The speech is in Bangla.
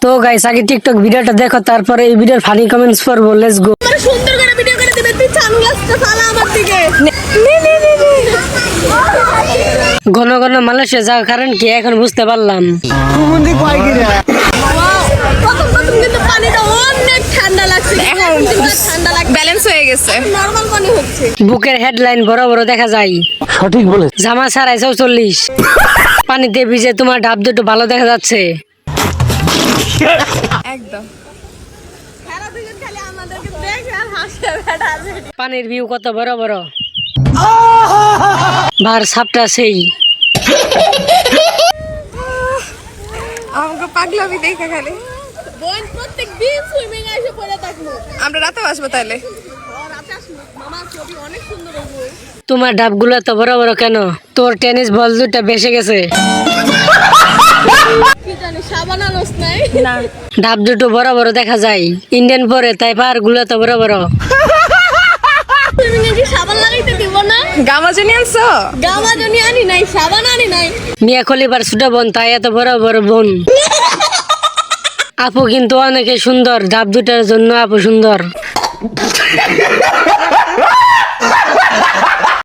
তো গাইস আগে টিকটক ভিডিওটা দেখো, তারপরে এই ভিডিওর ফানি কমেন্টস পড়বো। Let's go. মানে সুন্দর করে ভিডিও করে দিবে, তুই সানগ্লাসটা ফালা আমার দিকে। ঘন ঘন মালয়েশিয়া যাওয়ার কারণ কি এখন বুঝতে পারলাম। প্রথম কিন্তু পানিটা অনেক ঠান্ডা লাগছে, এখন ঠান্ডা লাগছে, ব্যালেন্স হয়ে গেছে, নরমাল পানি হচ্ছে। বুকের হেডলাইন বড় বড় দেখা যায়। সঠিক বলে। জামা ছাড়াই 44। পানিতে ভিজে তোমার ডাব দুটো ভালো দেখা যাচ্ছে। একদম সারা দিন খালি আমাদেরকে দেখে আর হাসে বেড়া। পানির ভিউ কত বড় বড়, বার সাপটা সেই। আমাকে পাগলামি দেখে খালি বোন প্রত্যেক দিন সুইমিং এসে পড়ে থাকবো। আমরা রাতে আসবো তাহলে। রাতে আসবো মামা, ছবি অনেক সুন্দর হবে। তোমার ডাবগুলো তো বড় বড় কেন? তোর টেনিস বল দুটা বেসে গেছে। কি জানি সাবান আলোস নাই না। ডাব দুটো বড় বড় দেখা যায়, ইন্ডিয়ান পরে তাই পার গুলো তো বড় বড়। সুইমিং এ কি সাবান লাগাইতে দিব না? গামাজনি আনছো? গামাজনি আনি নাই, সাবান আনি নাই। মিয়া খলিবার ছোট বোন, তাই এত বড় বড় বোন। আপু কিন্তু অনেকে সুন্দর, ডাব দুটার জন্য আপু সুন্দর।